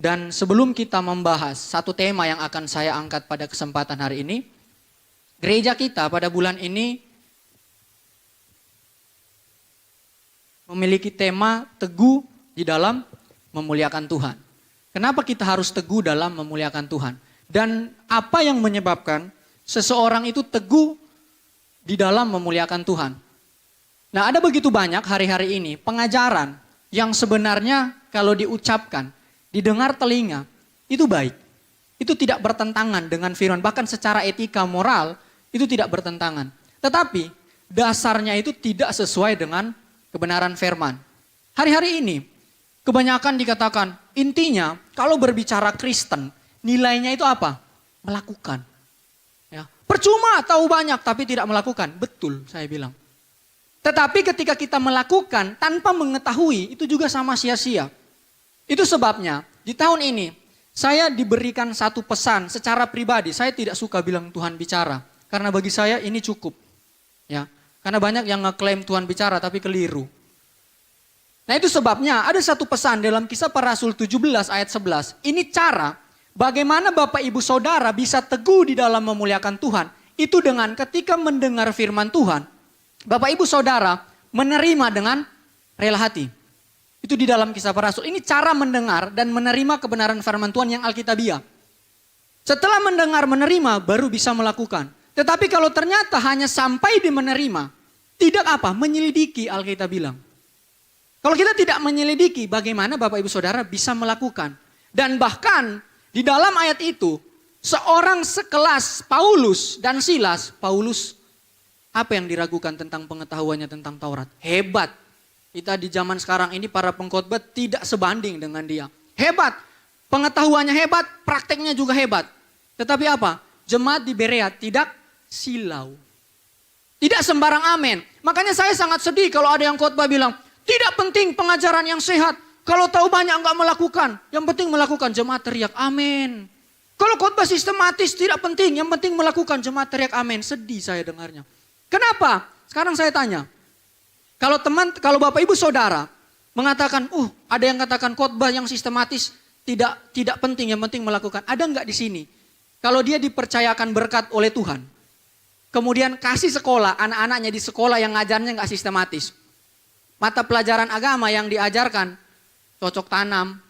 Dan sebelum kita membahas satu tema yang akan saya angkat pada kesempatan hari ini, gereja kita pada bulan ini memiliki tema teguh di dalam memuliakan Tuhan. Kenapa kita harus teguh dalam memuliakan Tuhan? Dan apa yang menyebabkan seseorang itu teguh di dalam memuliakan Tuhan? Nah, ada begitu banyak hari-hari ini pengajaran yang sebenarnya kalau diucapkan, didengar telinga, itu baik. Itu tidak bertentangan dengan firman, bahkan secara etika moral itu tidak bertentangan. Tetapi dasarnya itu tidak sesuai dengan kebenaran firman. Hari-hari ini kebanyakan dikatakan intinya kalau berbicara Kristen nilainya itu apa? Melakukan. Ya. Percuma tahu banyak tapi tidak melakukan. Betul saya bilang. Tetapi ketika kita melakukan tanpa mengetahui itu juga sama sia-sia. Itu sebabnya di tahun ini saya diberikan satu pesan secara pribadi. Saya tidak suka bilang Tuhan bicara. Karena bagi saya ini cukup. Ya, karena banyak yang ngeklaim Tuhan bicara tapi keliru. Nah itu sebabnya ada satu pesan dalam Kisah Para Rasul 17 ayat 11. Ini cara bagaimana Bapak Ibu Saudara bisa teguh di dalam memuliakan Tuhan. Itu dengan ketika mendengar firman Tuhan. Bapak Ibu Saudara menerima dengan rela hati. Itu di dalam Kisah Para Rasul. Ini cara mendengar dan menerima kebenaran firman Tuhan yang Alkitabiah. Setelah mendengar menerima baru bisa melakukan. Tetapi kalau ternyata hanya sampai di menerima. Tidak apa? Menyelidiki Alkitab bilang. Kalau kita tidak menyelidiki bagaimana Bapak Ibu Saudara bisa melakukan. Dan bahkan di dalam ayat itu. Seorang sekelas Paulus dan Silas. Paulus apa yang diragukan tentang pengetahuannya tentang Taurat? Hebat. Kita di zaman sekarang ini para pengkhotbah tidak sebanding dengan dia. Hebat. Pengetahuannya hebat, prakteknya juga hebat. Tetapi apa? Jemaat di Berea tidak silau. Tidak sembarang amin. Makanya saya sangat sedih kalau ada yang khotbah bilang, tidak penting pengajaran yang sehat. Kalau tahu banyak enggak melakukan. Yang penting melakukan, jemaat teriak amin. Kalau khotbah sistematis tidak penting, yang penting melakukan, jemaat teriak amin. Sedih saya dengarnya. Kenapa? Sekarang saya tanya. Kalau Bapak Ibu Saudara mengatakan, ada yang katakan khotbah yang sistematis tidak penting, yang penting melakukan. Ada enggak di sini? Kalau dia dipercayakan berkat oleh Tuhan. Kemudian kasih sekolah, anak-anaknya di sekolah yang ngajarnya enggak sistematis. Mata pelajaran agama yang diajarkan cocok tanam.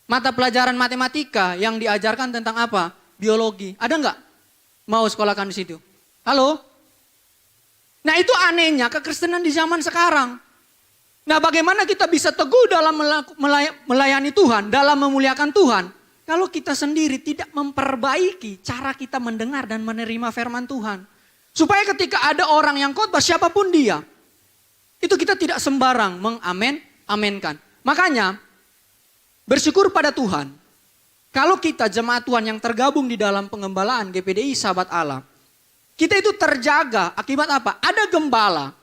Mata pelajaran matematika yang diajarkan tentang apa? Biologi. Ada enggak? Mau sekolahkan di situ? Halo? Nah itu anehnya kekristenan di zaman sekarang. Nah bagaimana kita bisa teguh dalam melayani Tuhan, dalam memuliakan Tuhan. Kalau kita sendiri tidak memperbaiki cara kita mendengar dan menerima firman Tuhan. Supaya ketika ada orang yang khotbah siapapun dia. Itu kita tidak sembarang mengamen-amenkan. Makanya bersyukur pada Tuhan. Kalau kita jemaat Tuhan yang tergabung di dalam pengembalaan GPDI Sahabat Allah. Kita itu terjaga akibat apa? Ada gembala.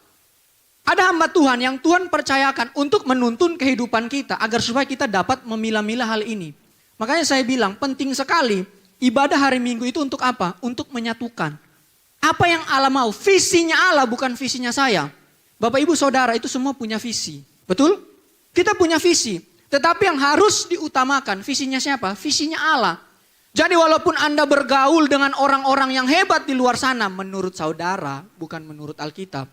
Ada hamba Tuhan yang Tuhan percayakan untuk menuntun kehidupan kita. Agar supaya kita dapat memilah-milah hal ini. Makanya saya bilang penting sekali ibadah hari Minggu itu untuk apa? Untuk menyatukan. Apa yang Allah mau? Visinya Allah bukan visinya saya. Bapak Ibu Saudara itu semua punya visi. Betul? Kita punya visi. Tetapi yang harus diutamakan visinya siapa? Visinya Allah. Jadi walaupun Anda bergaul dengan orang-orang yang hebat di luar sana. Menurut saudara, bukan menurut Alkitab.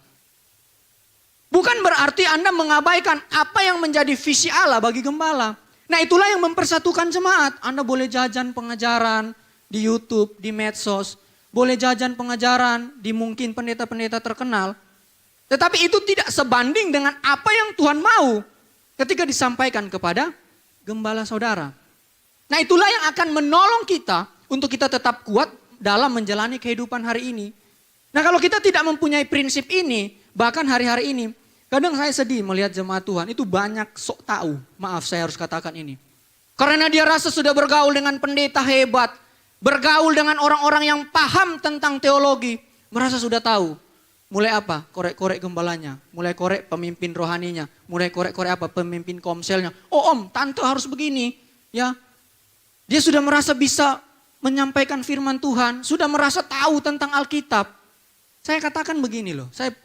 Bukan berarti Anda mengabaikan apa yang menjadi visi Allah bagi gembala. Nah itulah yang mempersatukan jemaat. Anda boleh jajan pengajaran di YouTube, di medsos. Boleh jajan pengajaran di mungkin pendeta-pendeta terkenal. Tetapi itu tidak sebanding dengan apa yang Tuhan mau. Ketika disampaikan kepada gembala saudara. Nah itulah yang akan menolong kita untuk kita tetap kuat dalam menjalani kehidupan hari ini. Nah kalau kita tidak mempunyai prinsip ini, bahkan hari-hari ini, kadang saya sedih melihat jemaat Tuhan itu banyak sok tahu. Maaf saya harus katakan ini. Karena dia rasa sudah bergaul dengan pendeta hebat, bergaul dengan orang-orang yang paham tentang teologi, merasa sudah tahu. Mulai apa? Korek-korek gembalanya, mulai korek pemimpin rohaninya, mulai korek-korek apa? Pemimpin komselnya. Oh om, tante harus begini, ya. Dia sudah merasa bisa menyampaikan firman Tuhan. Sudah merasa tahu tentang Alkitab. Saya katakan begini loh. Saya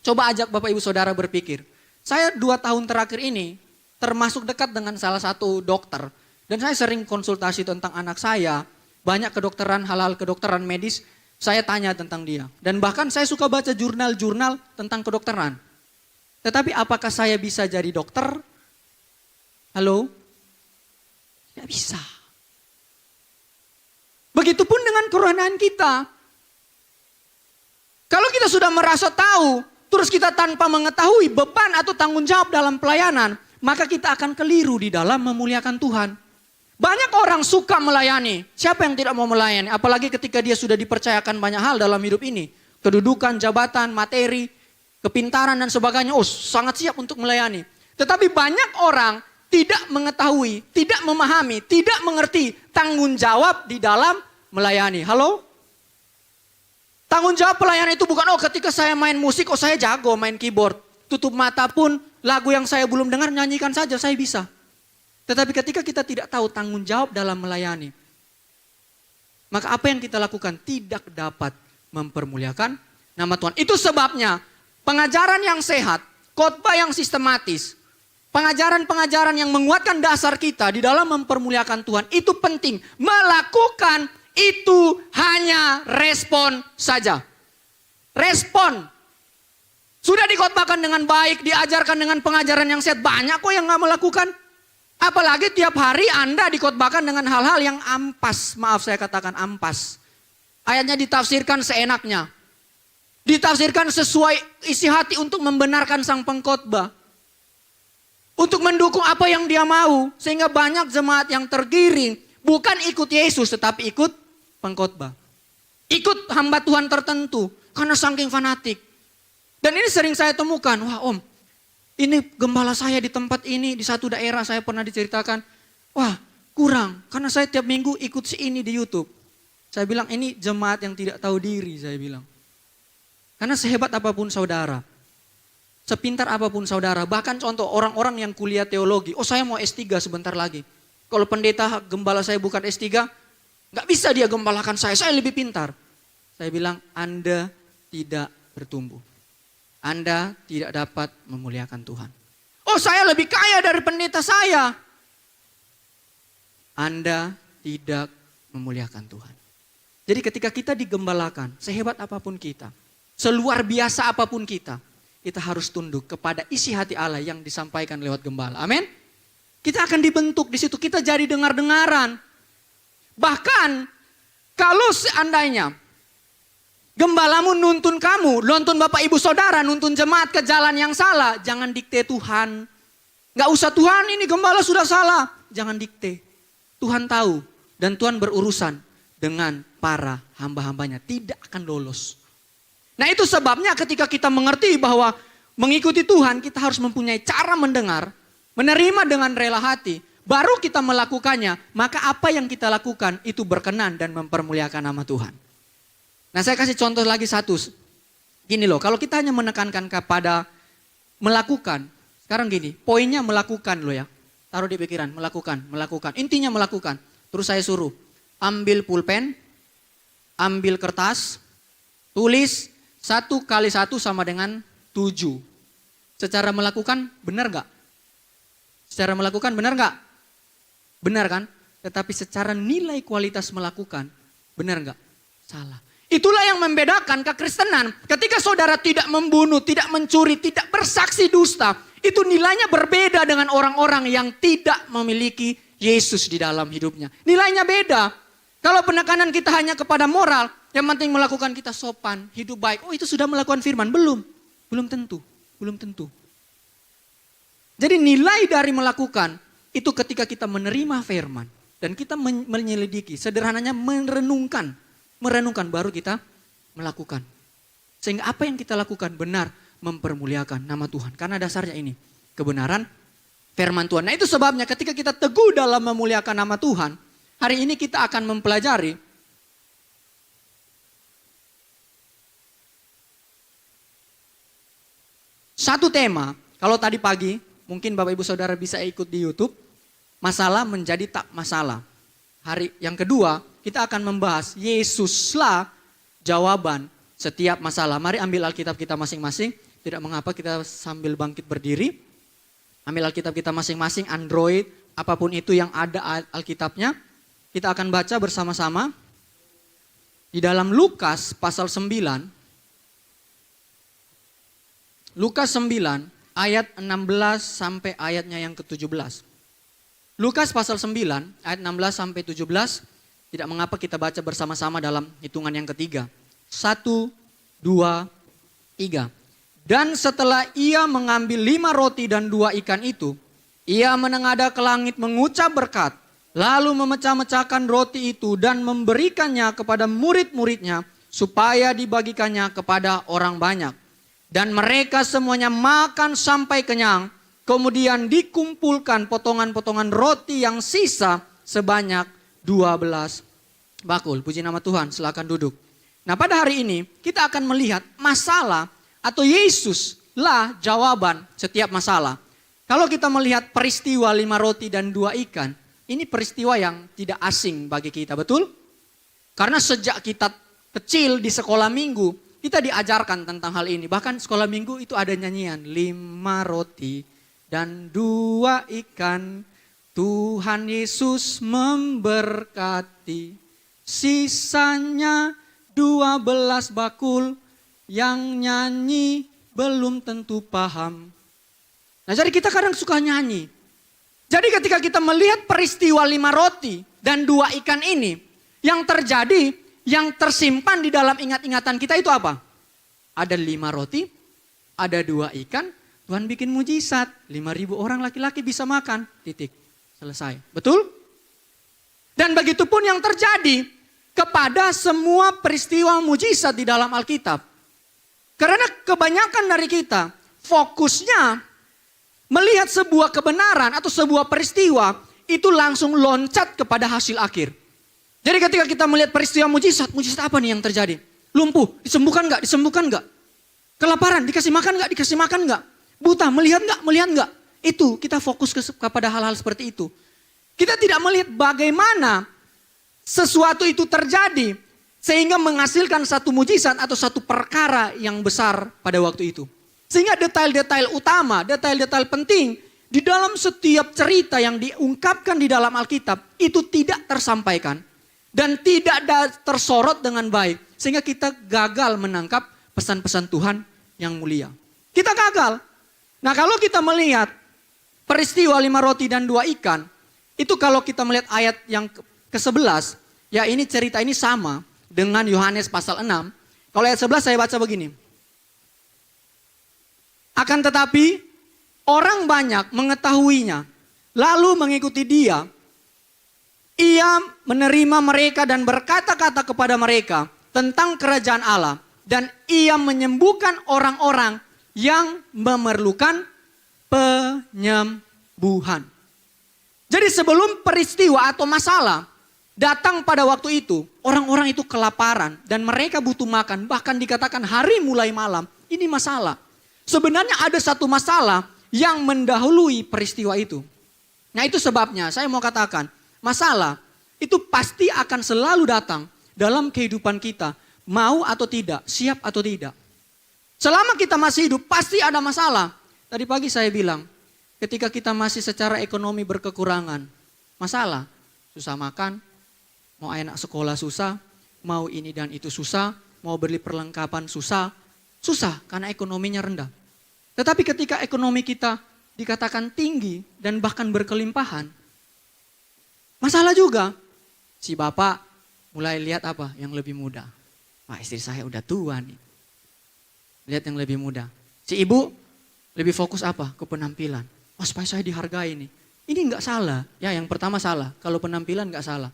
coba ajak Bapak Ibu Saudara berpikir. Saya 2 tahun terakhir ini termasuk dekat dengan salah satu dokter Dan saya sering konsultasi tentang anak saya, banyak kedokteran, hal-hal kedokteran medis, saya tanya tentang dia. Dan bahkan saya suka baca jurnal-jurnal tentang kedokteran. Tetapi apakah saya bisa jadi dokter? Halo? Tidak bisa. Begitupun dengan kerohanian kita. Kalau kita sudah merasa tahu, terus kita tanpa mengetahui beban atau tanggung jawab dalam pelayanan, maka kita akan keliru di dalam memuliakan Tuhan. Banyak orang suka melayani. Siapa yang tidak mau melayani? Apalagi ketika dia sudah dipercayakan banyak hal dalam hidup ini. Kedudukan, jabatan, materi, kepintaran dan sebagainya. Oh, sangat siap untuk melayani. Tetapi banyak orang tidak mengetahui, tidak memahami, tidak mengerti tanggung jawab di dalam melayani. Halo? Tanggung jawab pelayanan itu bukan, oh ketika saya main musik, oh saya jago main keyboard. Tutup mata pun lagu yang saya belum dengar nyanyikan saja, saya bisa. Tetapi ketika kita tidak tahu tanggung jawab dalam melayani, maka apa yang kita lakukan tidak dapat mempermuliakan nama Tuhan. Itu sebabnya pengajaran yang sehat, khotbah yang sistematis, pengajaran-pengajaran yang menguatkan dasar kita di dalam mempermuliakan Tuhan itu penting. Melakukan itu hanya respon saja. Respon. Sudah dikhotbahkan dengan baik, diajarkan dengan pengajaran yang sehat. Banyak kok yang gak melakukan. Apalagi tiap hari Anda dikhotbahkan dengan hal-hal yang ampas. Maaf saya katakan ampas. Ayatnya ditafsirkan seenaknya. Ditafsirkan sesuai isi hati untuk membenarkan sang pengkhotbah. Untuk mendukung apa yang dia mau. Sehingga banyak jemaat yang tergiring. Bukan ikut Yesus tetapi ikut pengkhotbah. Ikut hamba Tuhan tertentu. Karena saking fanatik. Dan ini sering saya temukan. Wah om, ini gembala saya di tempat ini. Di satu daerah saya pernah diceritakan. Wah kurang. Karena saya tiap minggu ikut si ini di YouTube. Saya bilang ini jemaat yang tidak tahu diri saya bilang. Karena sehebat apapun saudara. Sepintar apapun saudara. Bahkan contoh orang-orang yang kuliah teologi. Oh saya mau S3 sebentar lagi. Kalau pendeta gembala saya bukan S3, nggak bisa dia gembalakan saya lebih pintar. Saya bilang, Anda tidak bertumbuh. Anda tidak dapat memuliakan Tuhan. Oh saya lebih kaya dari pendeta saya. Anda tidak memuliakan Tuhan. Jadi ketika kita digembalakan, sehebat apapun kita, seluar biasa apapun kita harus tunduk kepada isi hati Allah yang disampaikan lewat gembala. Amin. Kita akan dibentuk di situ, kita jadi dengar-dengaran. Bahkan kalau seandainya gembalamu nuntun kamu, nuntun Bapak Ibu Saudara, nuntun jemaat ke jalan yang salah, jangan dikte Tuhan. Gak usah Tuhan ini gembala sudah salah, jangan dikte. Tuhan tahu dan Tuhan berurusan dengan para hamba-hambanya, tidak akan lolos. Nah itu sebabnya ketika kita mengerti bahwa mengikuti Tuhan kita harus mempunyai cara mendengar, menerima dengan rela hati, baru kita melakukannya, maka apa yang kita lakukan itu berkenan dan mempermuliakan nama Tuhan. Nah saya kasih contoh lagi satu. Gini loh, kalau kita hanya menekankan kepada melakukan, sekarang gini, poinnya melakukan loh ya. Taruh di pikiran, melakukan. Intinya melakukan. Terus saya suruh, ambil pulpen, ambil kertas, tulis 1 kali 1 sama dengan 7. Secara melakukan benar gak? Secara melakukan benar gak? Benar kan? Tetapi secara nilai kualitas melakukan, benar gak? Salah. Itulah yang membedakan kekristenan. Ketika saudara tidak membunuh, tidak mencuri, tidak bersaksi dusta, itu nilainya berbeda dengan orang-orang yang tidak memiliki Yesus di dalam hidupnya. Nilainya beda. Kalau penekanan kita hanya kepada moral, yang penting melakukan kita sopan, hidup baik. Oh itu sudah melakukan firman. Belum. Belum tentu. Jadi nilai dari melakukan itu ketika kita menerima firman. Dan kita menyelidiki. Sederhananya merenungkan baru kita melakukan. Sehingga apa yang kita lakukan benar mempermuliakan nama Tuhan. Karena dasarnya ini. Kebenaran firman Tuhan. Nah itu sebabnya ketika kita teguh dalam memuliakan nama Tuhan. Hari ini kita akan mempelajari satu tema. Kalau tadi pagi mungkin Bapak Ibu Saudara bisa ikut di YouTube. Masalah menjadi tak masalah. Hari yang kedua kita akan membahas Yesuslah jawaban setiap masalah. Mari ambil Alkitab kita masing-masing. Tidak mengapa kita sambil bangkit berdiri. Ambil Alkitab kita masing-masing, Android, apapun itu yang ada Alkitabnya, kita akan baca bersama-sama di dalam Lukas pasal 9. Lukas 9 ayat 16 sampai ayatnya yang ke-17. Lukas pasal 9 ayat 16 sampai 17. Tidak mengapa kita baca bersama-sama dalam hitungan yang ketiga. 1, 2, 3. Dan setelah ia mengambil 5 roti dan 2 ikan itu, ia menengadah ke langit mengucap berkat, lalu memecah-mecahkan roti itu dan memberikannya kepada murid-muridnya supaya dibagikannya kepada orang banyak. Dan mereka semuanya makan sampai kenyang, kemudian dikumpulkan potongan-potongan roti yang sisa sebanyak 12 bakul. Puji nama Tuhan, silakan duduk. Nah, pada hari ini kita akan melihat masalah atau Yesuslah jawaban setiap masalah. Kalau kita melihat peristiwa 5 roti dan 2 ikan, ini peristiwa yang tidak asing bagi kita, betul? Karena sejak kita kecil di sekolah minggu, kita diajarkan tentang hal ini. Bahkan sekolah minggu itu ada nyanyian, 5 roti dan 2 ikan, Tuhan Yesus memberkati. Sisanya 12 bakul, yang nyanyi belum tentu paham. Nah, jadi kita kadang suka nyanyi. Jadi ketika kita melihat peristiwa 5 roti dan 2 ikan ini, yang terjadi, yang tersimpan di dalam ingat-ingatan kita itu apa? Ada 5 roti, ada 2 ikan, Tuhan bikin mujizat. 5.000 orang laki-laki bisa makan, titik. Selesai. Betul? Dan begitu pun yang terjadi kepada semua peristiwa mujizat di dalam Alkitab. Karena kebanyakan dari kita fokusnya melihat sebuah kebenaran atau sebuah peristiwa itu langsung loncat kepada hasil akhir. Jadi ketika kita melihat peristiwa mujizat, mujizat apa nih yang terjadi? Lumpuh, disembuhkan gak? Disembuhkan gak? Kelaparan, dikasih makan gak? Dikasih makan gak? Buta, melihat gak? Melihat gak? Itu kita fokus kepada hal-hal seperti itu. Kita tidak melihat bagaimana sesuatu itu terjadi sehingga menghasilkan satu mujizat atau satu perkara yang besar pada waktu itu. Sehingga detail-detail utama, detail-detail penting di dalam setiap cerita yang diungkapkan di dalam Alkitab itu tidak tersampaikan dan tidak tersorot dengan baik. Sehingga kita gagal menangkap pesan-pesan Tuhan yang mulia. Kita gagal. Nah, kalau kita melihat peristiwa 5 roti dan 2 ikan, itu kalau kita melihat ayat yang ke-11, ya ini cerita ini sama dengan Yohanes pasal 6. Kalau ayat 11 saya baca begini. Akan tetapi orang banyak mengetahuinya, lalu mengikuti dia. Ia menerima mereka dan berkata-kata kepada mereka tentang kerajaan Allah. Dan ia menyembuhkan orang-orang yang memerlukan penyembuhan. Jadi sebelum peristiwa atau masalah datang pada waktu itu, orang-orang itu kelaparan dan mereka butuh makan. Bahkan dikatakan hari mulai malam, ini masalah. Sebenarnya ada satu masalah yang mendahului peristiwa itu. Nah, itu sebabnya saya mau katakan, masalah itu pasti akan selalu datang dalam kehidupan kita. Mau atau tidak, siap atau tidak. Selama kita masih hidup pasti ada masalah. Tadi pagi saya bilang, ketika kita masih secara ekonomi berkekurangan, masalah. Susah makan, mau anak sekolah susah, mau ini dan itu susah, mau beli perlengkapan susah. Susah karena ekonominya rendah. Tetapi ketika ekonomi kita dikatakan tinggi dan bahkan berkelimpahan, masalah juga. Si bapak mulai lihat apa yang lebih mudah. Wah, istri saya udah tua nih. Lihat yang lebih muda. Si ibu lebih fokus apa? Ke penampilan. Oh, supaya saya dihargai nih. Ini enggak salah. Ya, yang pertama salah. Kalau penampilan enggak salah.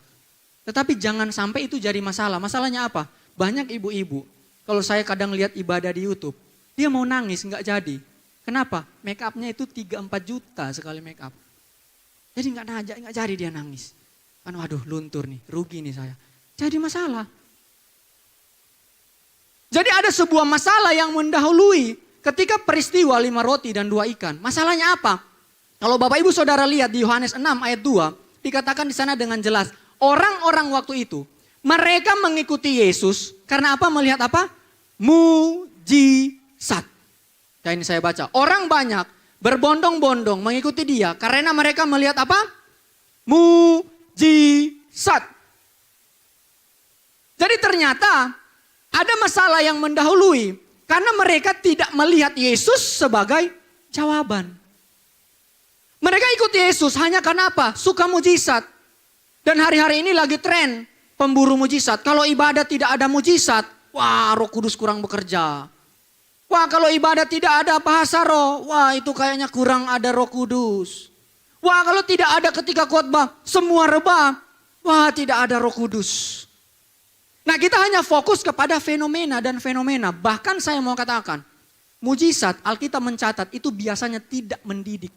Tetapi jangan sampai itu jadi masalah. Masalahnya apa? Banyak ibu-ibu. Kalau saya kadang lihat ibadah di YouTube. Dia mau nangis enggak jadi. Kenapa? Make up-nya itu 3-4 juta sekali make up. Jadi enggak jadi dia nangis. Kan waduh luntur nih. Rugi nih saya. Jadi masalah. Jadi ada sebuah masalah yang mendahului ketika peristiwa 5 roti dan 2 ikan. Masalahnya apa? Kalau Bapak Ibu Saudara lihat di Yohanes 6 ayat 2, dikatakan di sana dengan jelas, orang-orang waktu itu, mereka mengikuti Yesus karena apa? Melihat apa? Mujizat. Ya, ini saya baca. Orang banyak berbondong-bondong mengikuti dia karena mereka melihat apa? mujizat. Jadi ternyata ada masalah yang mendahului karena mereka tidak melihat Yesus sebagai jawaban. Mereka ikut Yesus hanya karena apa? Suka mujizat. Dan hari-hari ini lagi tren pemburu mujizat. Kalau ibadah tidak ada mujizat, wah Roh Kudus kurang bekerja. Wah kalau ibadah tidak ada bahasa roh, wah itu kayaknya kurang ada Roh Kudus. Wah kalau tidak ada ketika khotbah, semua rebah, wah tidak ada Roh Kudus. Nah kita hanya fokus kepada fenomena dan fenomena. Bahkan saya mau katakan, mujizat Alkitab mencatat itu biasanya tidak mendidik.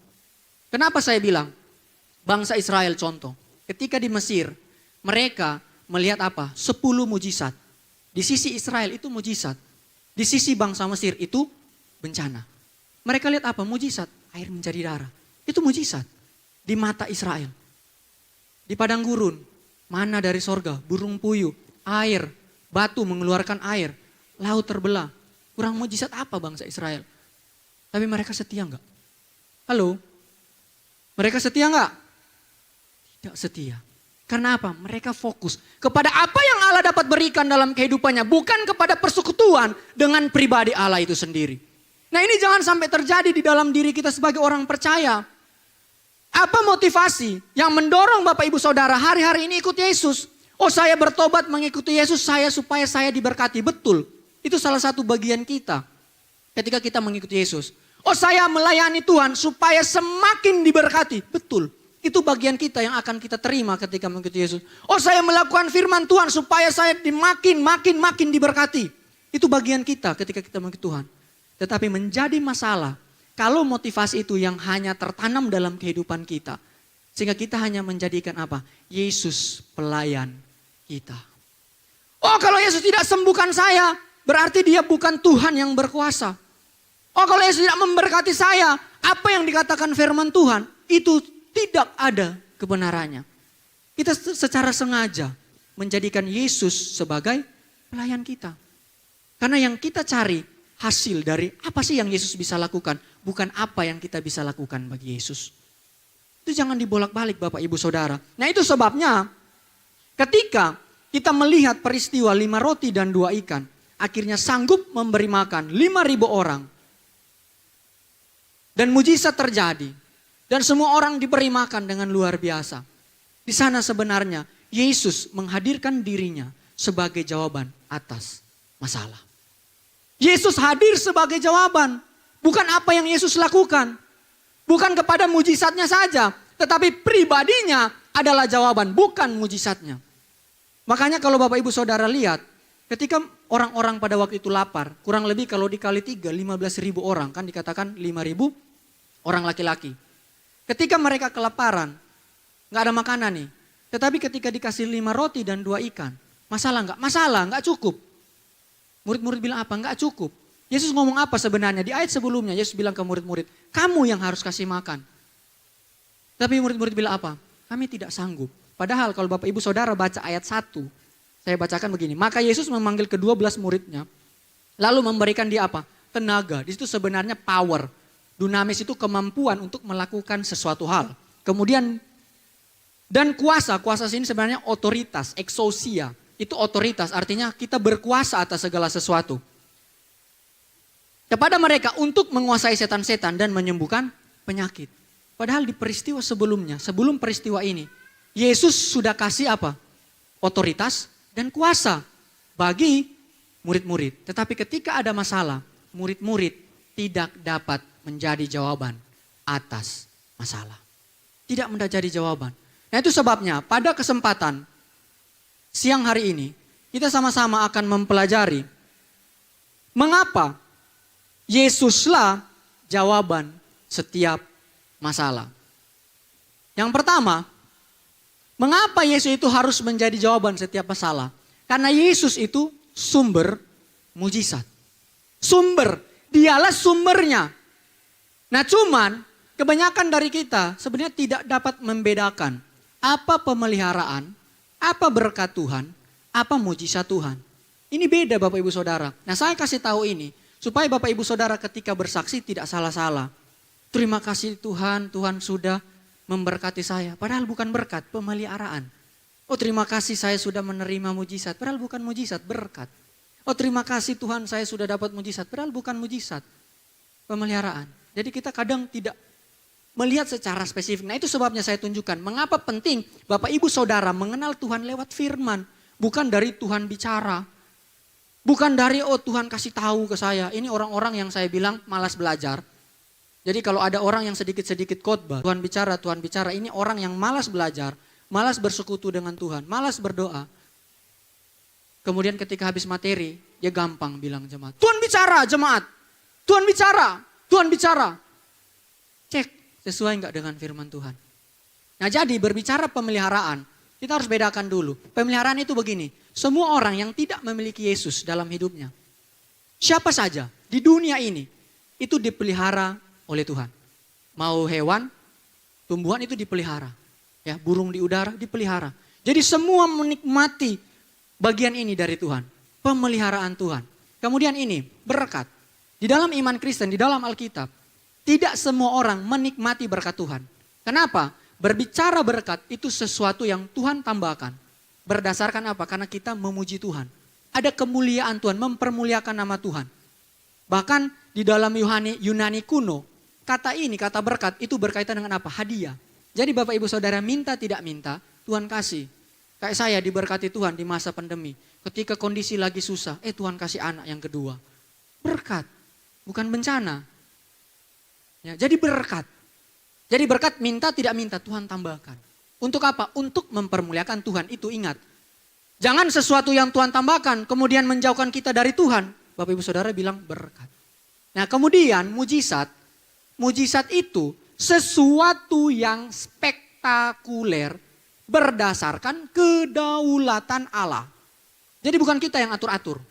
Kenapa saya bilang? Bangsa Israel contoh. Ketika di Mesir, mereka melihat apa? 10 mujizat. Di sisi Israel itu mujizat. Di sisi bangsa Mesir itu bencana. Mereka lihat apa? Mujizat. Air menjadi darah. Itu mujizat. Di mata Israel. Di padang gurun. Mana dari sorga. Burung puyuh. Air. Batu mengeluarkan air. Laut terbelah. Kurang mujizat apa bangsa Israel? Tapi mereka setia enggak? Halo? Mereka setia enggak? Tidak setia. Karena apa? Mereka fokus kepada apa yang Allah dapat berikan dalam kehidupannya. Bukan kepada persekutuan dengan pribadi Allah itu sendiri. Nah ini jangan sampai terjadi di dalam diri kita sebagai orang percaya. Apa motivasi yang mendorong Bapak Ibu Saudara hari-hari ini ikut Yesus? Oh saya bertobat mengikuti Yesus supaya saya diberkati. Betul. Itu salah satu bagian kita. Ketika kita mengikuti Yesus. Oh saya melayani Tuhan supaya semakin diberkati. Betul. Itu bagian kita yang akan kita terima ketika mengikuti Yesus. Oh saya melakukan firman Tuhan supaya saya makin diberkati. Itu bagian kita ketika kita mengikuti Tuhan. Tetapi menjadi masalah kalau motivasi itu yang hanya tertanam dalam kehidupan kita. Sehingga kita hanya menjadikan apa? Yesus pelayan kita. Oh kalau Yesus tidak sembuhkan saya, berarti dia bukan Tuhan yang berkuasa. Oh kalau Yesus tidak memberkati saya, apa yang dikatakan firman Tuhan itu tidak ada kebenarannya. Kita secara sengaja menjadikan Yesus sebagai pelayan kita. Karena yang kita cari hasil dari apa sih yang Yesus bisa lakukan. Bukan apa yang kita bisa lakukan bagi Yesus. Itu jangan dibolak-balik Bapak Ibu Saudara. Nah itu sebabnya ketika kita melihat peristiwa 5 roti dan 2 ikan. Akhirnya sanggup memberi makan 5.000 orang. Dan mujizat terjadi. Dan semua orang diberi makan dengan luar biasa. Di sana sebenarnya Yesus menghadirkan dirinya sebagai jawaban atas masalah. Yesus hadir sebagai jawaban. Bukan apa yang Yesus lakukan. Bukan kepada mujizatnya saja. Tetapi pribadinya adalah jawaban. Bukan mujizatnya. Makanya kalau Bapak Ibu Saudara lihat. Ketika orang-orang pada waktu itu lapar. Kurang lebih kalau dikali 3, 15.000 orang. Kan dikatakan 5.000 orang laki-laki. Ketika mereka kelaparan, gak ada makanan nih. Tetapi ketika dikasih 5 roti dan 2 ikan, masalah enggak? Masalah, gak cukup. Murid-murid bilang apa? Gak cukup. Yesus ngomong apa sebenarnya? Di ayat sebelumnya Yesus bilang ke murid-murid, kamu yang harus kasih makan. Tapi murid-murid bilang apa? Kami tidak sanggup. Padahal kalau Bapak Ibu Saudara baca ayat 1, saya bacakan begini. Maka Yesus memanggil ke-12 muridnya, lalu memberikan dia apa? Tenaga. Di situ sebenarnya power. Dunamis itu kemampuan untuk melakukan sesuatu hal. Kemudian dan kuasa sini sebenarnya otoritas, exousia. Itu otoritas artinya kita berkuasa atas segala sesuatu. Kepada mereka untuk menguasai setan-setan dan menyembuhkan penyakit. Padahal di peristiwa sebelumnya, sebelum peristiwa ini, Yesus sudah kasih apa? Otoritas dan kuasa bagi murid-murid. Tetapi ketika ada masalah, murid-murid tidak dapat menjadi jawaban atas masalah. Tidak menjadi jawaban. Nah itu sebabnya pada kesempatan siang hari ini kita sama-sama akan mempelajari mengapa Yesuslah jawaban setiap masalah. Yang pertama, mengapa Yesus itu harus menjadi jawaban setiap masalah? Karena Yesus itu sumber mujizat. Sumber, dialah sumbernya. Nah cuman kebanyakan dari kita sebenarnya tidak dapat membedakan apa pemeliharaan, apa berkat Tuhan, apa mujizat Tuhan. Ini beda Bapak Ibu Saudara. Nah saya kasih tahu ini supaya Bapak Ibu Saudara ketika bersaksi tidak salah-salah. Terima kasih Tuhan, Tuhan sudah memberkati saya. Padahal bukan berkat, pemeliharaan. Oh terima kasih saya sudah menerima mujizat. Padahal bukan mujizat, berkat. Oh terima kasih Tuhan saya sudah dapat mujizat. Padahal bukan mujizat, pemeliharaan. Jadi kita kadang tidak melihat secara spesifik. Nah itu sebabnya saya tunjukkan. Mengapa penting Bapak Ibu Saudara mengenal Tuhan lewat firman. Bukan dari Tuhan bicara. Bukan dari oh Tuhan kasih tahu ke saya. Ini orang-orang yang saya bilang malas belajar. Jadi kalau ada orang yang sedikit-sedikit khotbah, Tuhan bicara, ini orang yang malas belajar, malas bersekutu dengan Tuhan, malas berdoa. Kemudian ketika habis materi, dia gampang bilang jemaat, Tuhan bicara jemaat, Tuhan bicara, Tuhan bicara. Cek, sesuai enggak dengan firman Tuhan. Nah jadi berbicara pemeliharaan, kita harus bedakan dulu. Pemeliharaan itu begini, semua orang yang tidak memiliki Yesus dalam hidupnya, siapa saja di dunia ini, itu dipelihara oleh Tuhan. Mau hewan, tumbuhan itu dipelihara. Ya, burung di udara dipelihara. Jadi semua menikmati bagian ini dari Tuhan. Pemeliharaan Tuhan. Kemudian ini, berkat. Di dalam iman Kristen, di dalam Alkitab, tidak semua orang menikmati berkat Tuhan. Kenapa? Berbicara berkat itu sesuatu yang Tuhan tambahkan. Berdasarkan apa? Karena kita memuji Tuhan. Ada kemuliaan Tuhan, mempermuliakan nama Tuhan. Bahkan di dalam Yunani kuno, kata ini, kata berkat itu berkaitan dengan apa? Hadiah. Jadi Bapak Ibu Saudara minta tidak minta, Tuhan kasih. Kayak saya diberkati Tuhan di masa pandemi. Ketika kondisi lagi susah, Tuhan kasih anak yang kedua. Berkat, bukan bencana. Ya, jadi berkat. Jadi berkat minta tidak minta, Tuhan tambahkan. Untuk apa? Untuk mempermuliakan Tuhan, itu ingat. Jangan sesuatu yang Tuhan tambahkan, kemudian menjauhkan kita dari Tuhan. Bapak Ibu Saudara bilang berkat. Nah kemudian mujizat itu sesuatu yang spektakuler berdasarkan kedaulatan Allah. Jadi bukan kita yang atur-atur.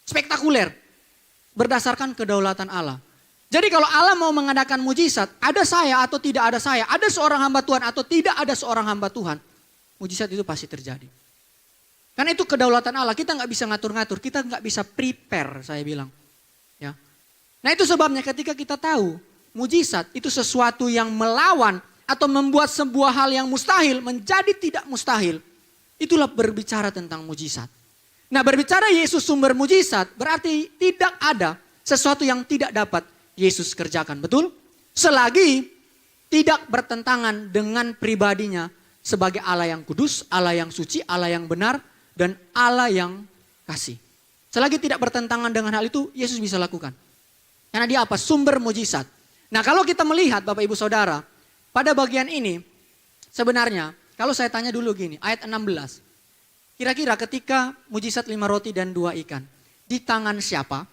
Spektakuler berdasarkan kedaulatan Allah. Jadi kalau Allah mau mengadakan mujizat, ada saya atau tidak ada saya, ada seorang hamba Tuhan atau tidak ada seorang hamba Tuhan, mujizat itu pasti terjadi. Karena itu kedaulatan Allah, kita nggak bisa ngatur-ngatur, kita nggak bisa prepare, saya bilang. Ya. Nah itu sebabnya ketika kita tahu mujizat itu sesuatu yang melawan atau membuat sebuah hal yang mustahil menjadi tidak mustahil. Itulah berbicara tentang mujizat. Nah berbicara Yesus sumber mujizat berarti tidak ada sesuatu yang tidak dapat Yesus kerjakan. Betul? Selagi tidak bertentangan dengan pribadinya sebagai Allah yang kudus, Allah yang suci, Allah yang benar, dan Allah yang kasih. Selagi tidak bertentangan dengan hal itu, Yesus bisa lakukan. Karena dia apa? Sumber mujizat. Nah kalau kita melihat Bapak Ibu Saudara, pada bagian ini sebenarnya kalau saya tanya dulu gini, ayat 16. Kira-kira ketika mujizat 5 roti dan 2 ikan, di tangan siapa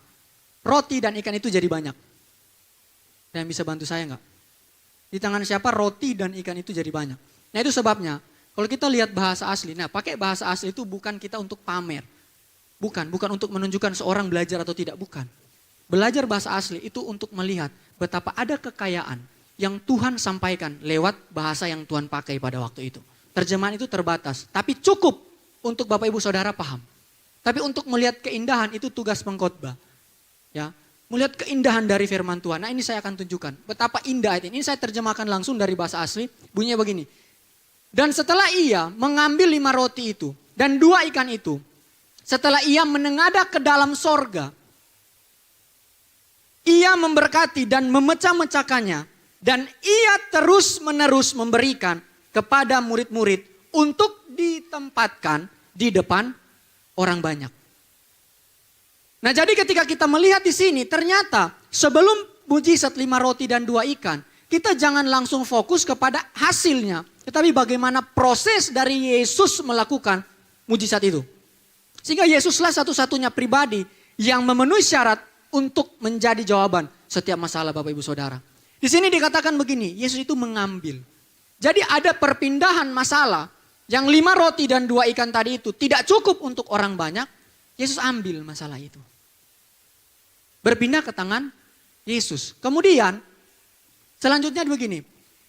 roti dan ikan itu jadi banyak? Dan bisa bantu saya enggak? Di tangan siapa roti dan ikan itu jadi banyak? Nah itu sebabnya, kalau kita lihat bahasa asli, nah pakai bahasa asli itu bukan kita untuk pamer. Bukan untuk menunjukkan seorang belajar atau tidak, bukan. Belajar bahasa asli itu untuk melihat betapa ada kekayaan yang Tuhan sampaikan lewat bahasa yang Tuhan pakai pada waktu itu. Terjemahan itu terbatas, tapi cukup untuk Bapak Ibu Saudara paham. Tapi untuk melihat keindahan itu tugas pengkhotbah. Ya, melihat keindahan dari firman Tuhan. Nah ini saya akan tunjukkan betapa indah ayat ini. Ini saya terjemahkan langsung dari bahasa asli, bunyinya begini. Dan setelah ia mengambil 5 roti itu dan 2 ikan itu, setelah ia menengadah ke dalam sorga, ia memberkati dan memecah-mecahkannya. Dan ia terus menerus memberikan kepada murid-murid untuk ditempatkan di depan orang banyak. Nah jadi ketika kita melihat di sini ternyata sebelum mujizat 5 roti dan 2 ikan, kita jangan langsung fokus kepada hasilnya. Tetapi bagaimana proses dari Yesus melakukan mujizat itu. Sehingga Yesuslah satu-satunya pribadi yang memenuhi syarat untuk menjadi jawaban setiap masalah Bapak Ibu Saudara. Di sini dikatakan begini, Yesus itu mengambil. Jadi ada perpindahan masalah yang 5 roti dan 2 ikan tadi itu tidak cukup untuk orang banyak. Yesus ambil masalah itu. Berpindah ke tangan Yesus. Kemudian selanjutnya begini,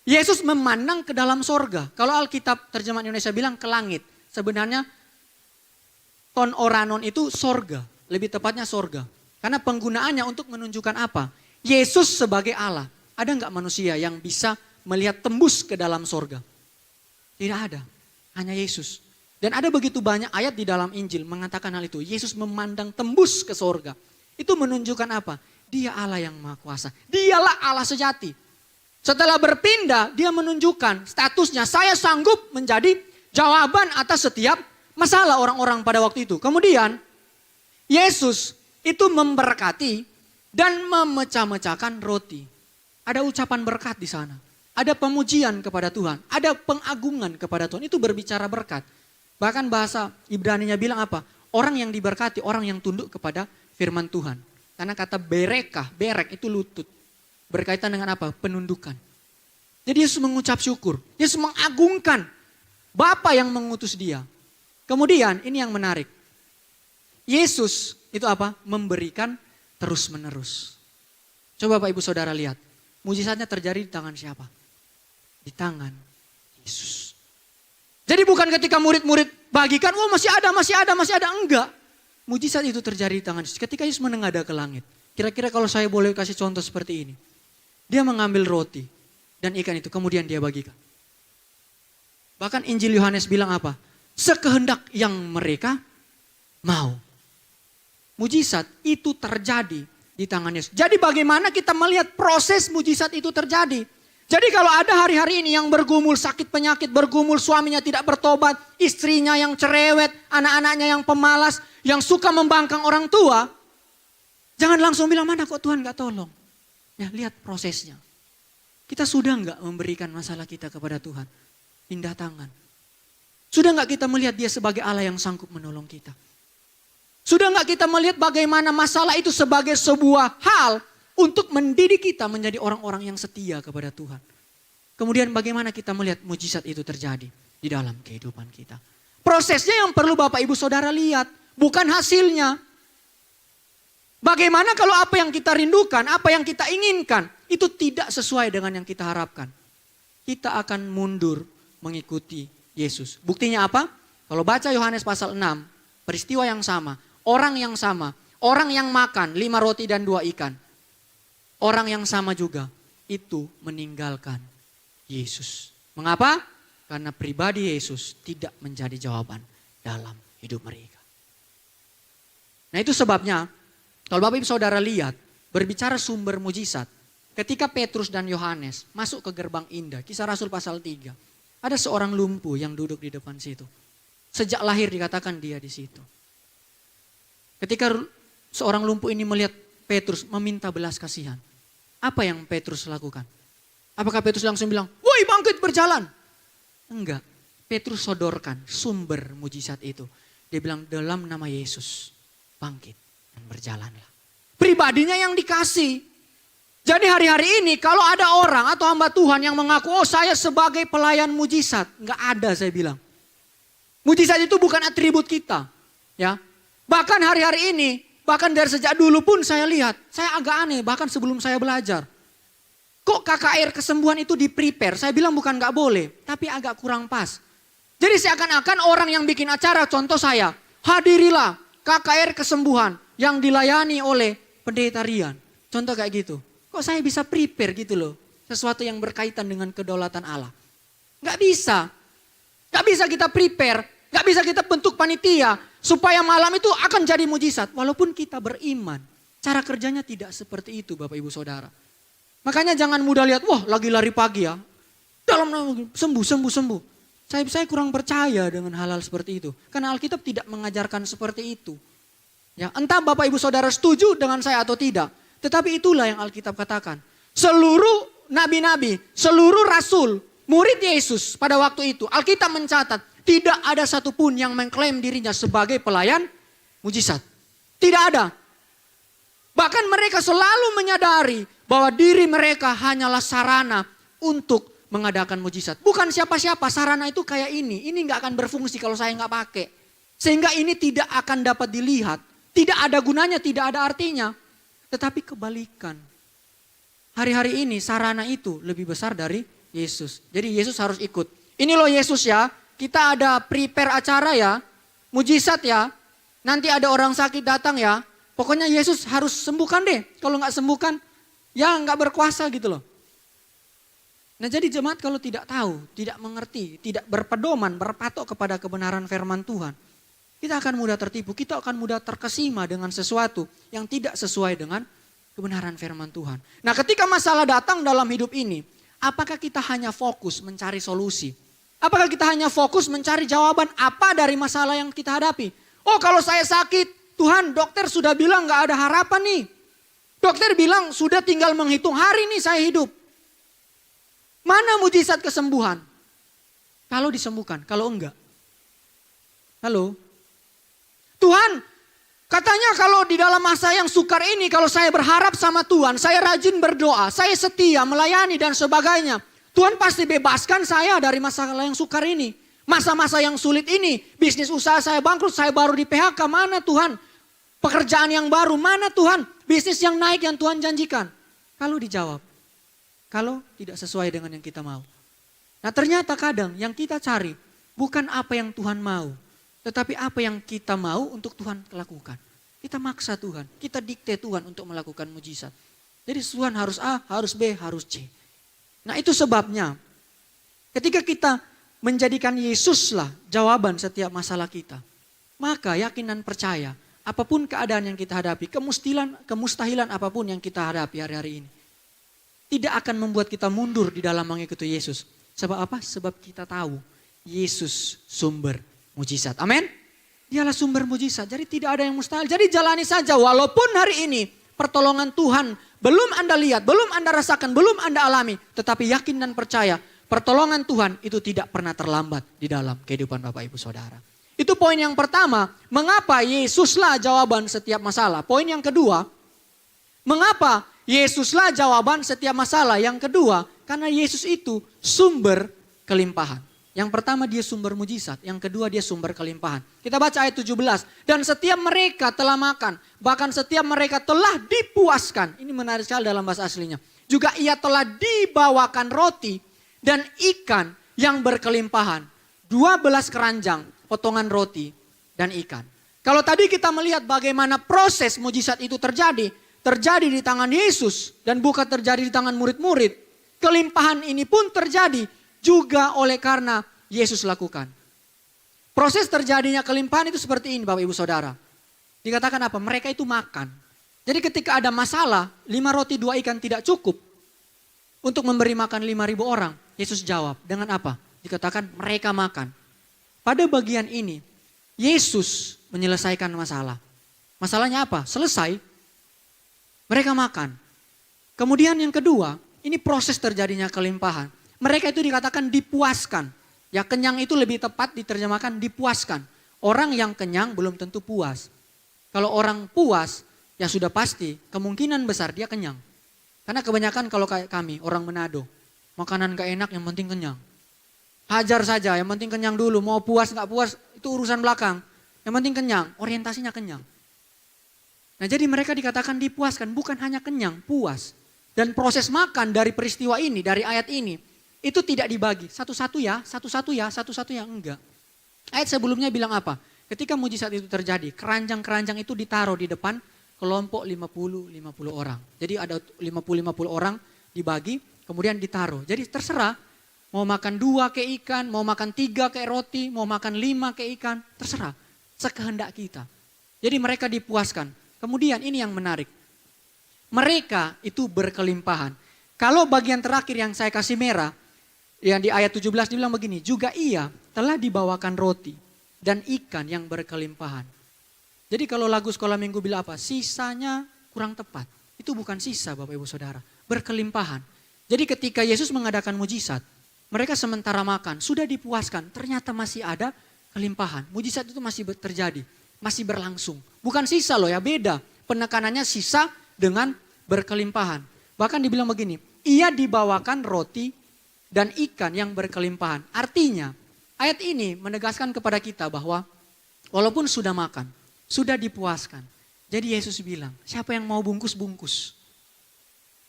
Yesus memandang ke dalam sorga. Kalau Alkitab terjemahan Indonesia bilang ke langit. Sebenarnya ton oranon itu sorga, lebih tepatnya sorga. Karena penggunaannya untuk menunjukkan apa? Yesus sebagai Allah. Ada enggak manusia yang bisa melihat tembus ke dalam sorga. Tidak ada, hanya Yesus. Dan ada begitu banyak ayat di dalam Injil mengatakan hal itu. Yesus memandang tembus ke sorga. Itu menunjukkan apa? Dia Allah yang Maha Kuasa. Dialah Allah sejati. Setelah berpindah, dia menunjukkan statusnya. Saya sanggup menjadi jawaban atas setiap masalah orang-orang pada waktu itu. Kemudian, Yesus itu memberkati dan memecah-mecahkan roti. Ada ucapan berkat di sana. Ada pemujian kepada Tuhan. Ada pengagungan kepada Tuhan. Itu berbicara berkat. Bahkan bahasa Ibrani-nya bilang apa? Orang yang diberkati, orang yang tunduk kepada firman Tuhan. Karena kata berekah, berek itu lutut. Berkaitan dengan apa? Penundukan. Jadi Yesus mengucap syukur. Yesus mengagungkan Bapa yang mengutus dia. Kemudian ini yang menarik. Yesus itu apa? Memberikan terus menerus. Coba Bapak Ibu Saudara lihat. Mujizatnya terjadi di tangan siapa? Di tangan Yesus. Jadi bukan ketika murid-murid bagikan, oh masih ada. Enggak. Mujizat itu terjadi di tangan Yesus. Ketika Yesus menengadah ke langit. Kira-kira kalau saya boleh kasih contoh seperti ini. Dia mengambil roti dan ikan itu, kemudian dia bagikan. Bahkan Injil Yohanes bilang apa? Sekehendak yang mereka mau. Mujizat itu terjadi di tangan Yesus. Jadi bagaimana kita melihat proses mujizat itu terjadi? Jadi kalau ada hari-hari ini yang bergumul sakit penyakit, bergumul suaminya tidak bertobat, istrinya yang cerewet, anak-anaknya yang pemalas, yang suka membangkang orang tua, jangan langsung bilang mana kok Tuhan gak tolong. Ya lihat prosesnya. Kita sudah gak memberikan masalah kita kepada Tuhan? Indah tangan. Sudah gak kita melihat dia sebagai Allah yang sanggup menolong kita? Sudah gak kita melihat bagaimana masalah itu sebagai sebuah hal untuk mendidik kita menjadi orang-orang yang setia kepada Tuhan. Kemudian bagaimana kita melihat mujizat itu terjadi di dalam kehidupan kita. Prosesnya yang perlu Bapak Ibu Saudara lihat, bukan hasilnya. Bagaimana kalau apa yang kita rindukan, apa yang kita inginkan, itu tidak sesuai dengan yang kita harapkan. Kita akan mundur mengikuti Yesus. Buktinya apa? Kalau baca Yohanes pasal 6, peristiwa yang sama, orang yang sama, orang yang makan 5 roti dan 2 ikan. Orang yang sama juga itu meninggalkan Yesus. Mengapa? Karena pribadi Yesus tidak menjadi jawaban dalam hidup mereka. Nah itu sebabnya kalau Bapak Ibu Saudara lihat berbicara sumber mujizat. Ketika Petrus dan Yohanes masuk ke gerbang indah, Kisah Rasul pasal 3. Ada seorang lumpuh yang duduk di depan situ. Sejak lahir dikatakan dia di situ. Ketika seorang lumpuh ini melihat Petrus meminta belas kasihan. Apa yang Petrus lakukan? Apakah Petrus langsung bilang, woi bangkit berjalan? Enggak. Petrus sodorkan sumber mujizat itu. Dia bilang dalam nama Yesus bangkit dan berjalanlah. Pribadinya yang dikasih. Jadi hari-hari ini kalau ada orang atau hamba Tuhan yang mengaku, oh saya sebagai pelayan mujizat. Enggak ada saya bilang. Mujizat itu bukan atribut kita. Ya. Bahkan hari-hari ini, bahkan dari sejak dulu pun saya lihat, saya agak aneh bahkan sebelum saya belajar. Kok KKR kesembuhan itu di-prepare? Saya bilang bukan gak boleh, tapi agak kurang pas. Jadi seakan-akan orang yang bikin acara, contoh saya, hadirilah KKR kesembuhan yang dilayani oleh pendeta Rian. Contoh kayak gitu. Kok saya bisa prepare gitu loh, sesuatu yang berkaitan dengan kedaulatan Allah. Gak bisa. Gak bisa kita prepare, gak bisa kita bentuk panitia, supaya malam itu akan jadi mujizat. Walaupun kita beriman, cara kerjanya tidak seperti itu Bapak Ibu Saudara. Makanya jangan mudah lihat, wah lagi lari pagi ya. Dalam sembuh. Saya kurang percaya dengan hal-hal seperti itu. Karena Alkitab tidak mengajarkan seperti itu. Ya, entah Bapak Ibu Saudara setuju dengan saya atau tidak. Tetapi itulah yang Alkitab katakan. Seluruh nabi-nabi, seluruh rasul, murid Yesus pada waktu itu. Alkitab mencatat. Tidak ada satupun yang mengklaim dirinya sebagai pelayan mujizat. Tidak ada. Bahkan mereka selalu menyadari bahwa diri mereka hanyalah sarana untuk mengadakan mujizat. Bukan siapa-siapa, sarana itu kayak ini. Ini gak akan berfungsi kalau saya gak pakai. Sehingga ini tidak akan dapat dilihat. Tidak ada gunanya, tidak ada artinya. Tetapi kebalikan. Hari-hari ini sarana itu lebih besar dari Yesus. Jadi Yesus harus ikut. Ini loh Yesus ya. Kita ada prepare acara ya, mujizat ya. Nanti ada orang sakit datang ya. Pokoknya Yesus harus sembuhkan deh. Kalau nggak sembuhkan, ya nggak berkuasa gitu loh. Nah jadi jemaat kalau tidak tahu, tidak mengerti, tidak berpedoman, berpatok kepada kebenaran firman Tuhan, kita akan mudah tertipu, kita akan mudah terkesima dengan sesuatu yang tidak sesuai dengan kebenaran firman Tuhan. Nah ketika masalah datang dalam hidup ini, apakah kita hanya fokus mencari solusi? Apakah kita hanya fokus mencari jawaban apa dari masalah yang kita hadapi? Oh kalau saya sakit, Tuhan dokter sudah bilang gak ada harapan nih. Dokter bilang sudah tinggal menghitung hari nih saya hidup. Mana mujizat kesembuhan? Kalau disembuhkan, kalau enggak. Halo? Tuhan, katanya kalau di dalam masa yang sukar ini, kalau saya berharap sama Tuhan, saya rajin berdoa, saya setia, melayani dan sebagainya. Tuhan pasti bebaskan saya dari masalah yang sukar ini. Masa-masa yang sulit ini, bisnis usaha saya bangkrut, saya baru di PHK, mana Tuhan? Pekerjaan yang baru, mana Tuhan? Bisnis yang naik yang Tuhan janjikan. Kalau dijawab, kalau tidak sesuai dengan yang kita mau. Nah ternyata kadang yang kita cari bukan apa yang Tuhan mau. Tetapi apa yang kita mau untuk Tuhan lakukan. Kita maksa Tuhan, kita dikte Tuhan untuk melakukan mujizat. Jadi Tuhan harus A, harus B, harus C. Nah itu sebabnya ketika kita menjadikan Yesuslah jawaban setiap masalah kita. Maka yakin dan percaya apapun keadaan yang kita hadapi, kemustahilan apapun yang kita hadapi hari-hari ini. Tidak akan membuat kita mundur di dalam mengikuti Yesus. Sebab apa? Sebab kita tahu Yesus sumber mujizat. Amin. Dialah sumber mujizat. Jadi tidak ada yang mustahil. Jadi jalani saja walaupun hari ini pertolongan Tuhan belum Anda lihat, belum Anda rasakan, belum Anda alami. Tetapi yakin dan percaya pertolongan Tuhan itu tidak pernah terlambat di dalam kehidupan Bapak Ibu Saudara. Itu poin yang pertama. Mengapa Yesuslah jawaban setiap masalah. Poin yang kedua. Mengapa Yesuslah jawaban setiap masalah. Yang kedua, karena Yesus itu sumber kelimpahan. Yang pertama dia sumber mujizat, yang kedua dia sumber kelimpahan. Kita baca ayat 17. Dan setiap mereka telah makan, bahkan setiap mereka telah dipuaskan. Ini menarik sekali dalam bahasa aslinya. Juga ia telah dibawakan roti dan ikan yang berkelimpahan. 12 keranjang potongan roti dan ikan. Kalau tadi kita melihat bagaimana proses mujizat itu terjadi di tangan Yesus dan bukan terjadi di tangan murid-murid. Kelimpahan ini pun terjadi juga oleh karena Yesus lakukan. Proses terjadinya kelimpahan itu seperti ini Bapak Ibu Saudara. Dikatakan apa? Mereka itu makan. Jadi ketika ada masalah, 5 roti 2 ikan tidak cukup untuk memberi makan 5.000 orang. Yesus jawab dengan apa? Dikatakan mereka makan. Pada bagian ini, Yesus menyelesaikan masalah. Masalahnya apa? Selesai. Mereka makan. Kemudian yang kedua, ini proses terjadinya kelimpahan. Mereka itu dikatakan dipuaskan. Ya kenyang itu lebih tepat diterjemahkan dipuaskan. Orang yang kenyang belum tentu puas. Kalau orang puas, ya sudah pasti kemungkinan besar dia kenyang. Karena kebanyakan kalau kayak kami, orang Manado, makanan gak enak yang penting kenyang. Hajar saja, yang penting kenyang dulu. Mau puas gak puas itu urusan belakang. Yang penting kenyang, orientasinya kenyang. Nah jadi mereka dikatakan dipuaskan, bukan hanya kenyang, puas. Dan proses makan dari peristiwa ini, dari ayat ini, itu tidak dibagi. Satu-satu ya, enggak. Ayat sebelumnya bilang apa? Ketika mujizat itu terjadi, keranjang-keranjang itu ditaruh di depan kelompok 50 orang. Jadi ada 50 orang dibagi, kemudian ditaruh. Jadi terserah, mau makan 2 ke ikan, mau makan 3 ke roti, mau makan 5 ke ikan, terserah. Sekehendak kita. Jadi mereka dipuaskan. Kemudian ini yang menarik. Mereka itu berkelimpahan. Kalau bagian terakhir yang saya kasih merah, yang di ayat 17 dibilang begini, juga ia telah dibawakan roti dan ikan yang berkelimpahan. Jadi kalau lagu sekolah minggu bilang apa? Sisanya kurang tepat. Itu bukan sisa Bapak Ibu Saudara. Berkelimpahan. Jadi ketika Yesus mengadakan mujizat, mereka sementara makan, sudah dipuaskan, ternyata masih ada kelimpahan. Mujizat itu masih terjadi, masih berlangsung. Bukan sisa loh ya, beda. Penekanannya sisa dengan berkelimpahan. Bahkan dibilang begini, ia dibawakan roti dan ikan yang berkelimpahan. Artinya ayat ini menegaskan kepada kita bahwa walaupun sudah makan, sudah dipuaskan. Jadi Yesus bilang, siapa yang mau bungkus-bungkus.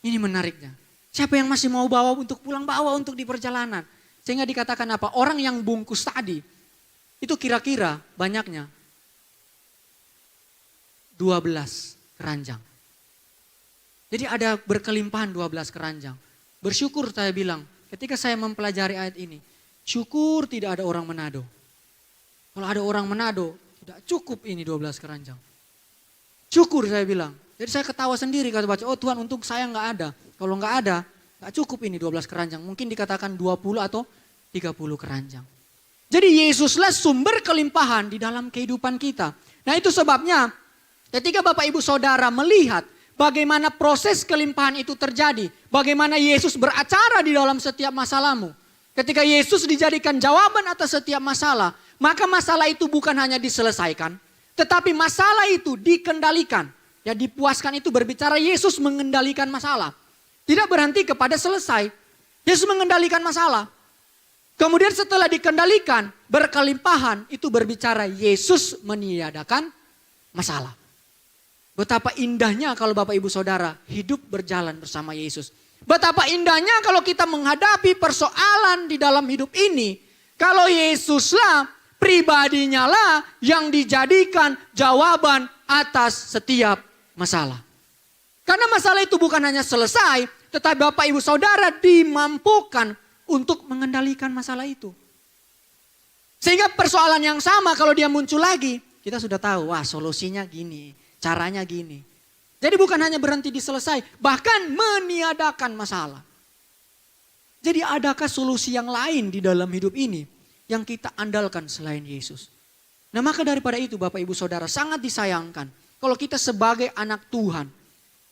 Ini menariknya. Siapa yang masih mau bawa untuk pulang, bawa untuk di perjalanan. Sehingga dikatakan apa? Orang yang bungkus tadi, itu kira-kira banyaknya 12 keranjang. Jadi ada berkelimpahan 12 keranjang. Bersyukur saya bilang, ketika saya mempelajari ayat ini, syukur tidak ada orang Manado. Kalau ada orang Manado, tidak cukup ini 12 keranjang. Syukur saya bilang. Jadi saya ketawa sendiri kalau baca, oh Tuhan untung saya nggak ada. Kalau nggak ada, nggak cukup ini 12 keranjang. Mungkin dikatakan 20 atau 30 keranjang. Jadi Yesuslah sumber kelimpahan di dalam kehidupan kita. Nah itu sebabnya ketika Bapak Ibu Saudara melihat bagaimana proses kelimpahan itu terjadi. Bagaimana Yesus beracara di dalam setiap masalahmu. Ketika Yesus dijadikan jawaban atas setiap masalah, maka masalah itu bukan hanya diselesaikan, tetapi masalah itu dikendalikan. Ya dipuaskan itu berbicara Yesus mengendalikan masalah. Tidak berhenti kepada selesai. Yesus mengendalikan masalah. Kemudian setelah dikendalikan, berkelimpahan itu berbicara Yesus meniadakan masalah. Betapa indahnya kalau Bapak Ibu Saudara hidup berjalan bersama Yesus. Betapa indahnya kalau kita menghadapi persoalan di dalam hidup ini. Kalau Yesuslah, pribadinya lah yang dijadikan jawaban atas setiap masalah. Karena masalah itu bukan hanya selesai, tetapi Bapak Ibu Saudara dimampukan untuk mengendalikan masalah itu. Sehingga persoalan yang sama kalau dia muncul lagi, kita sudah tahu, wah solusinya gini, caranya gini. Jadi bukan hanya berhenti di selesai, bahkan meniadakan masalah. Jadi adakah solusi yang lain di dalam hidup ini yang kita andalkan selain Yesus? Nah maka daripada itu Bapak Ibu Saudara sangat disayangkan kalau kita sebagai anak Tuhan,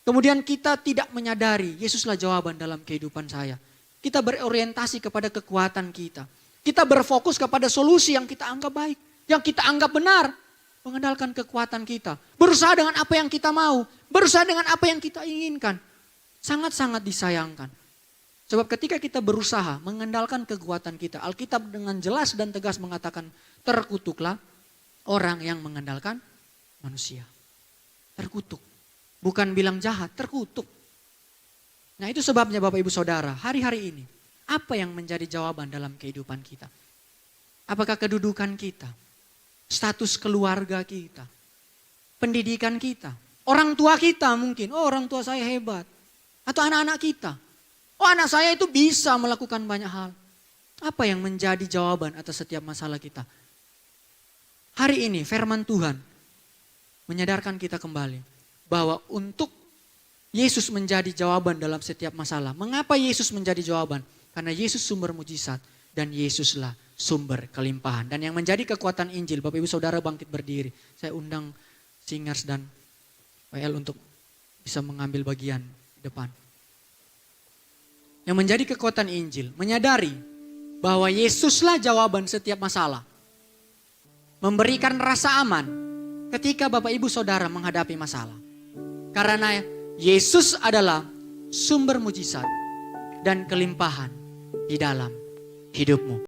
kemudian kita tidak menyadari Yesuslah jawaban dalam kehidupan saya. Kita berorientasi kepada kekuatan kita. Kita berfokus kepada solusi yang kita anggap baik. Yang kita anggap benar. Mengandalkan kekuatan kita. Berusaha dengan apa yang kita mau. Berusaha dengan apa yang kita inginkan. Sangat-sangat disayangkan. Sebab ketika kita berusaha mengandalkan kekuatan kita. Alkitab dengan jelas dan tegas mengatakan terkutuklah orang yang mengandalkan manusia. Terkutuk. Bukan bilang jahat, terkutuk. Nah itu sebabnya Bapak Ibu Saudara, hari-hari ini apa yang menjadi jawaban dalam kehidupan kita? Apakah kedudukan kita, status keluarga kita, pendidikan kita, orang tua kita mungkin, oh orang tua saya hebat. Atau anak-anak kita, oh anak saya itu bisa melakukan banyak hal. Apa yang menjadi jawaban atas setiap masalah kita? Hari ini firman Tuhan menyadarkan kita kembali bahwa untuk Yesus menjadi jawaban dalam setiap masalah. Mengapa Yesus menjadi jawaban? Karena Yesus sumber mujizat dan Yesuslah sumber kelimpahan. Dan yang menjadi kekuatan Injil, Bapak Ibu Saudara bangkit berdiri. Saya undang singers dan WL untuk bisa mengambil bagian depan. Yang menjadi kekuatan Injil, menyadari bahwa Yesuslah jawaban setiap masalah. Memberikan rasa aman ketika Bapak Ibu Saudara menghadapi masalah. Karena Yesus adalah sumber mujizat dan kelimpahan di dalam hidupmu.